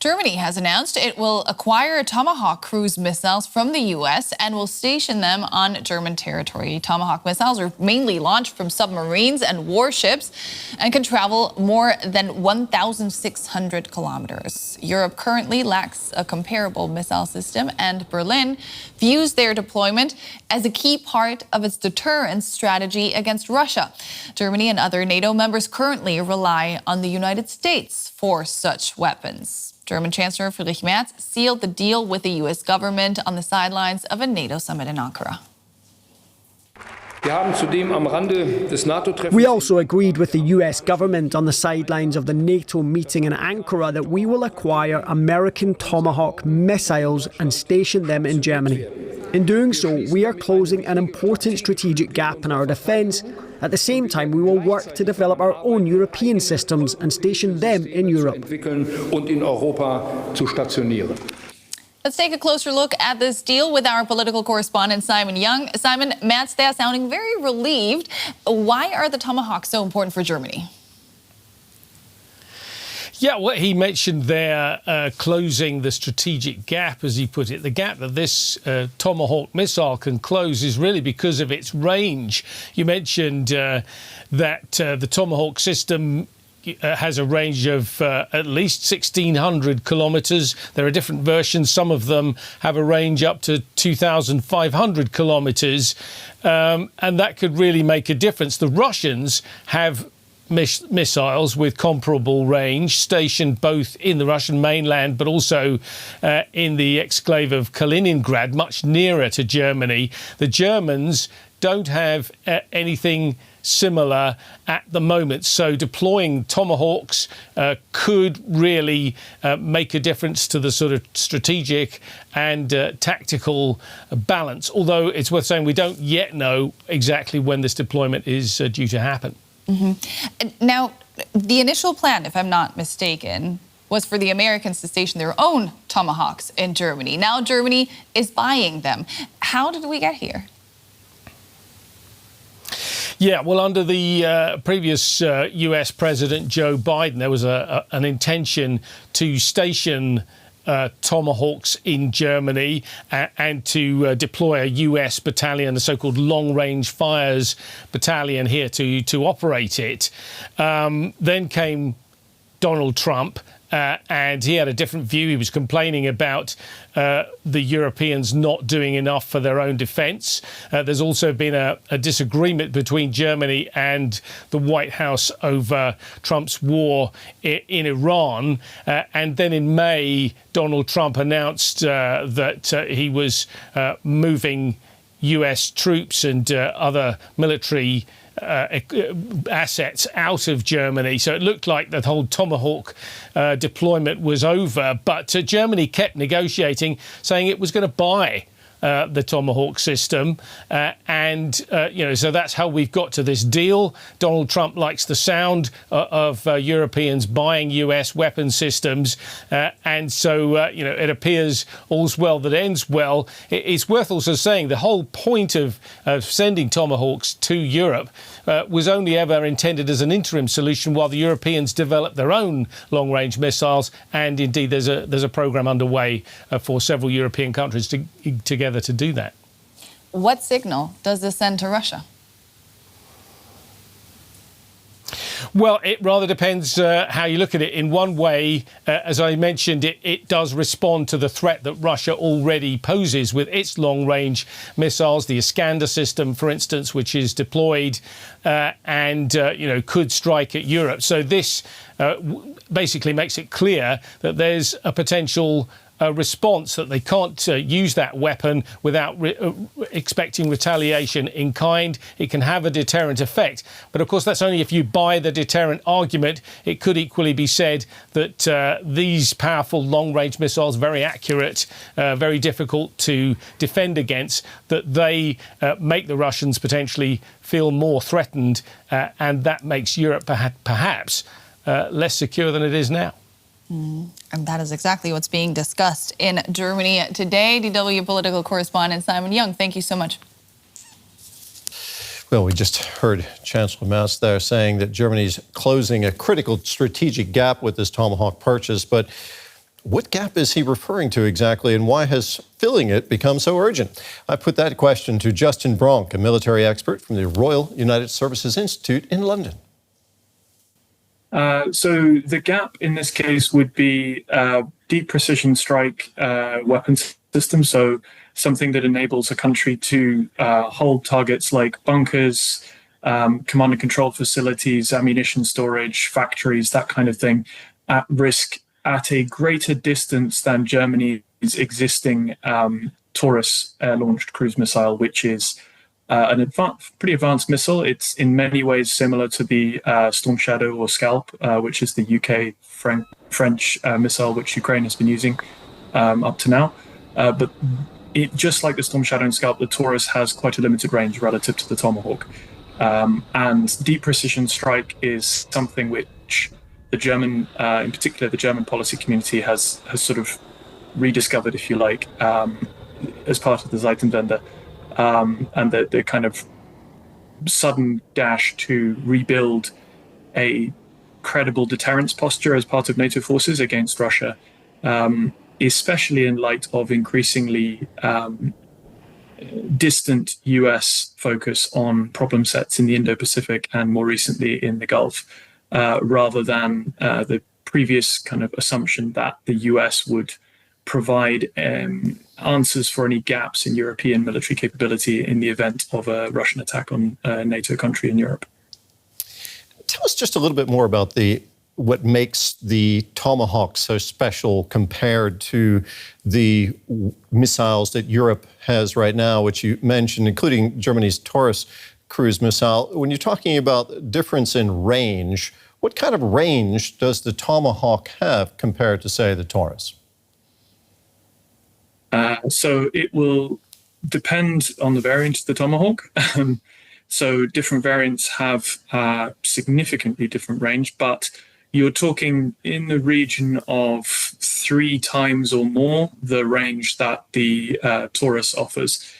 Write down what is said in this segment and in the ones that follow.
Germany has announced it will acquire Tomahawk cruise missiles from the U.S. and will station them on German territory. Tomahawk missiles are mainly launched from submarines and warships and can travel more than 1,600 kilometers. Europe currently lacks a comparable missile system, and Berlin views their deployment as a key part of its deterrence strategy against Russia. Germany and other NATO members currently rely on the United States for such weapons. German Chancellor Merz sealed the deal with the U.S. government on the sidelines of a NATO summit in Ankara. We also agreed with the US government on the sidelines of the NATO meeting in Ankara that we will acquire American Tomahawk missiles and station them in Germany. In doing so, we are closing an important strategic gap in our defence. At the same time, we will work to develop our own European systems and station them in Europe. Let's take a closer look at this deal with our political correspondent, Simon Young. Simon, Matt's there sounding very relieved. Why are the Tomahawks so important for Germany? Yeah, well, he mentioned there closing the strategic gap, as he put it. The gap that this Tomahawk missile can close is really because of its range. You mentioned that the Tomahawk system has a range of at least 1,600 kilometres. There are different versions. Some of them have a range up to 2,500 kilometres, and that could really make a difference. The Russians have missiles with comparable range stationed both in the Russian mainland but also in the exclave of Kaliningrad, much nearer to Germany. The Germans don't have anything similar at the moment, so deploying Tomahawks could really make a difference to the sort of strategic and tactical balance, although it's worth saying we don't yet know exactly when this deployment is due to happen. Now, the initial plan, if I'm not mistaken, was for the Americans to station their own Tomahawks in Germany. Now Germany is buying them. How did we get here? Yeah, well, under the previous US President Joe Biden, there was an intention to station Tomahawks in Germany and to deploy a US battalion, the so-called long-range fires battalion here to operate it. Then came Donald Trump, and he had a different view. He was complaining about the Europeans not doing enough for their own defence. There's also been a disagreement between Germany and the White House over Trump's war in Iran. And then in May, Donald Trump announced that he was moving US troops and other military assets out of Germany. So it looked like the whole Tomahawk deployment was over. But Germany kept negotiating, saying it was going to buy the Tomahawk system. So that's how we've got to this deal. Donald Trump likes the sound of Europeans buying US weapon systems. It appears all's well that ends well. It's worth also saying the whole point of sending Tomahawks to Europe was only ever intended as an interim solution while the Europeans developed their own long-range missiles. And indeed, there's a program underway for several European countries together to do that. What signal does this send to Russia? Well, it rather depends how you look at it. In one way, as I mentioned, it does respond to the threat that Russia already poses with its long-range missiles, the Iskander system, for instance, which is deployed and could strike at Europe. So this basically makes it clear that there's a potential response, that they can't use that weapon without expecting retaliation in kind. It can have a deterrent effect. But of course, that's only if you buy the deterrent argument. It could equally be said that these powerful long-range missiles, very accurate, very difficult to defend against, that they make the Russians potentially feel more threatened, and that makes Europe perhaps less secure than it is now. And that is exactly what's being discussed in Germany today. DW political correspondent Simon Young, thank you so much. Well, we just heard Chancellor Merz there saying that Germany's closing a critical strategic gap with this Tomahawk purchase. But What gap is he referring to exactly, and why has filling it become so urgent? I put that question to Justin Bronk, a military expert from the Royal United Services Institute in London. So the gap in this case would be deep precision strike weapon system. So something that enables a country to hold targets like bunkers, command and control facilities, ammunition storage, factories, that kind of thing, at risk at a greater distance than Germany's existing Taurus air-launched cruise missile, which is an pretty advanced missile. It's in many ways similar to the Storm Shadow or Scalp, which is the UK French missile which Ukraine has been using up to now. But just like the Storm Shadow and Scalp, the Taurus has quite a limited range relative to the Tomahawk. And deep precision strike is something which the German, in particular, the German policy community has sort of rediscovered, if you like, as part of the Zeitenwende. And the kind of sudden dash to rebuild a credible deterrence posture as part of NATO forces against Russia, especially in light of increasingly distant US focus on problem sets in the Indo-Pacific and more recently in the Gulf, rather than the previous kind of assumption that the US would provide answers for any gaps in European military capability in the event of a Russian attack on a NATO country in Europe. Tell us just a little bit more about what makes the Tomahawk so special compared to the missiles that Europe has right now, which you mentioned, including Germany's Taurus cruise missile. When you're talking about difference in range, what kind of range does the Tomahawk have compared to, say, the Taurus? So it will depend on the variant of the Tomahawk. So different variants have significantly different range, but you're talking in the region of 3 times or more the range that the Taurus offers.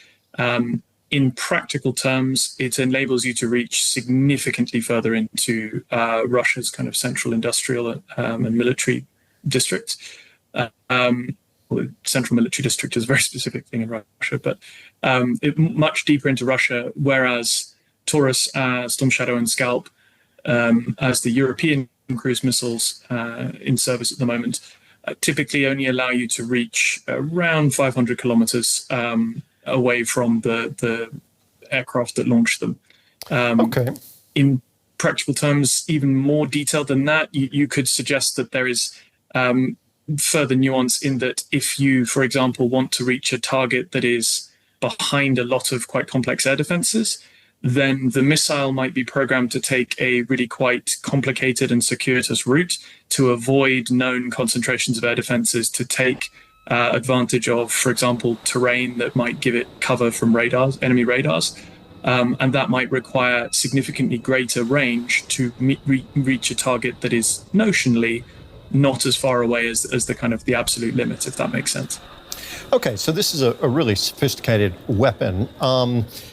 In practical terms, it enables you to reach significantly further into Russia's kind of central industrial and military districts. Well, central military district is a very specific thing in Russia, but much deeper into Russia, whereas Taurus, Storm Shadow and Scalp, as the European cruise missiles in service at the moment, typically only allow you to reach around 500 kilometers away from the aircraft that launched them. Okay. In practical terms, even more detailed than that, you could suggest that there is further nuance in that if you, for example, want to reach a target that is behind a lot of quite complex air defenses, then the missile might be programmed to take a really quite complicated and circuitous route to avoid known concentrations of air defenses, to take advantage of, for example, terrain that might give it cover from radars, enemy radars. And that might require significantly greater range to reach a target that is notionally not as far away as the kind of the absolute limit, if that makes sense. Okay, so this is a really sophisticated weapon.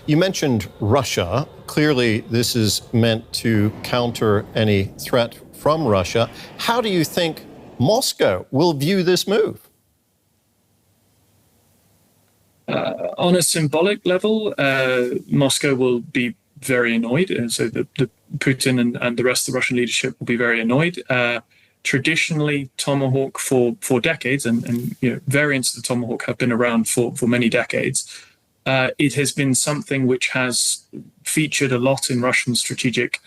You mentioned Russia. Clearly, this is meant to counter any threat from Russia. How do you think Moscow will view this move? On a symbolic level, Moscow will be very annoyed. And so the Putin and the rest of the Russian leadership will be very annoyed. Traditionally, Tomahawk for decades, and variants of the Tomahawk have been around for many decades. It has been something which has featured a lot in Russian strategic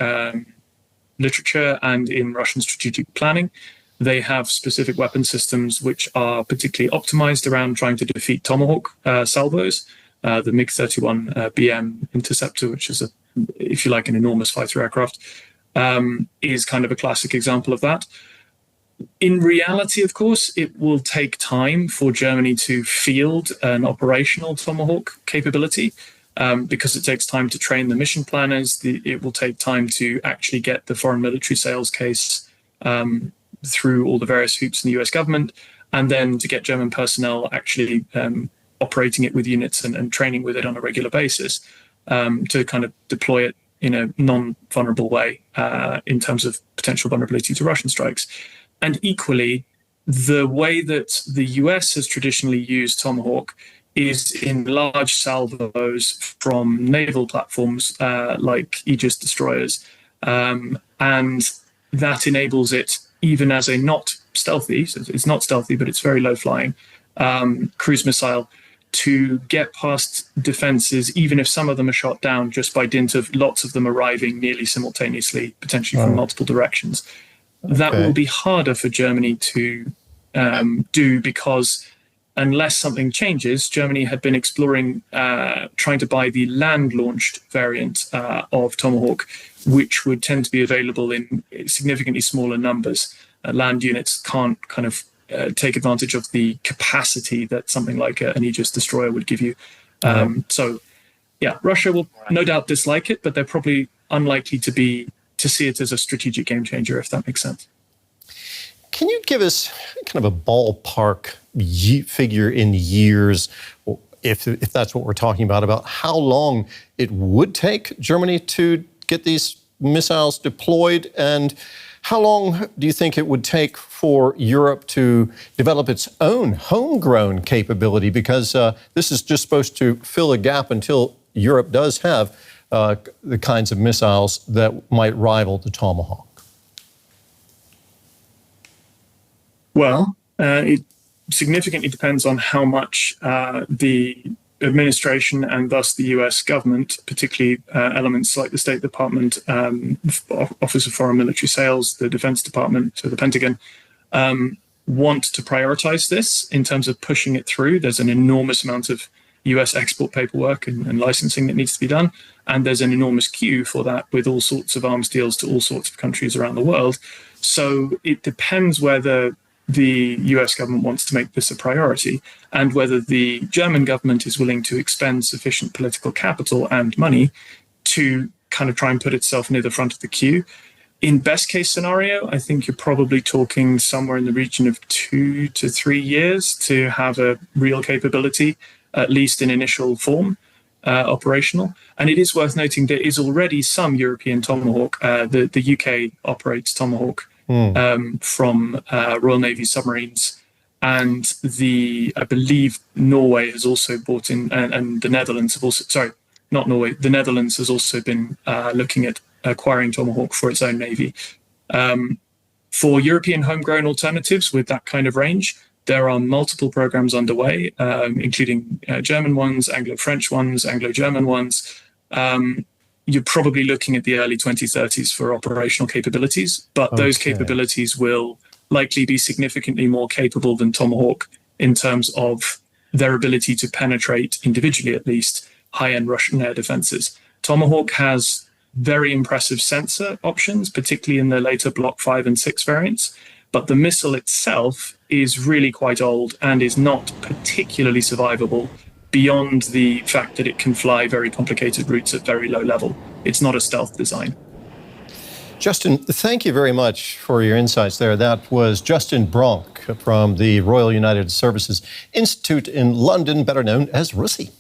literature and in Russian strategic planning. They have specific weapon systems which are particularly optimized around trying to defeat Tomahawk salvos. The MiG-31 BM interceptor, which is, if you like, an enormous fighter aircraft, is kind of a classic example of that. In reality, of course, it will take time for Germany to field an operational Tomahawk capability because it takes time to train the mission planners. It will take time to actually get the foreign military sales case through all the various hoops in the US government, and then to get German personnel actually operating it with units and training with it on a regular basis to kind of deploy it in a non-vulnerable way in terms of potential vulnerability to Russian strikes. And equally, The way that the US has traditionally used Tomahawk is in large salvos from naval platforms like Aegis destroyers. And that enables it, even as a not stealthy, so it's not stealthy, but it's very low flying cruise missile, to get past defenses, even if some of them are shot down, just by dint of lots of them arriving nearly simultaneously, potentially from multiple directions. That will be harder for Germany to do, because unless something changes, Germany had been exploring trying to buy the land-launched variant of Tomahawk, which would tend to be available in significantly smaller numbers. Land units can't kind of take advantage of the capacity that something like an Aegis destroyer would give you. So, yeah, Russia will no doubt dislike it, but they're probably unlikely to see it as a strategic game changer, if that makes sense. Can you give us kind of a ballpark figure in years, if that's what we're talking about how long it would take Germany to get these missiles deployed, and how long do you think it would take for Europe to develop its own homegrown capability? Because this is just supposed to fill a gap until Europe does have the kinds of missiles that might rival the Tomahawk. Well, it significantly depends on how much the administration and thus the US government, particularly elements like the State Department, Office of Foreign Military Sales, the Defense Department, so the Pentagon, want to prioritize this in terms of pushing it through. There's an enormous amount of US export paperwork and licensing that needs to be done. And there's an enormous queue for that with all sorts of arms deals to all sorts of countries around the world. So it depends whether the US government wants to make this a priority, and whether the German government is willing to expend sufficient political capital and money to kind of try and put itself near the front of the queue. In best case scenario, I think you're probably talking somewhere in the region of 2 to 3 years to have a real capability, at least in initial form, operational. And it is worth noting there is already some European Tomahawk. The UK operates Tomahawk from Royal Navy submarines, and I believe Norway has also bought in, and the Netherlands have also, sorry, not Norway, the Netherlands has also been looking at acquiring Tomahawk for its own navy. For European homegrown alternatives with that kind of range, there are multiple programs underway, including German ones, Anglo-French ones, Anglo-German ones. You're probably looking at the early 2030s for operational capabilities, but those capabilities will likely be significantly more capable than Tomahawk in terms of their ability to penetrate, individually at least, high-end Russian air defenses. Tomahawk has very impressive sensor options, particularly in the later Block 5 and 6 variants, but the missile itself is really quite old and is not particularly survivable beyond the fact that it can fly very complicated routes at very low level. It's not a stealth design. Justin, thank you very much for your insights there. That was Justin Bronk from the Royal United Services Institute in London, better known as RUSI.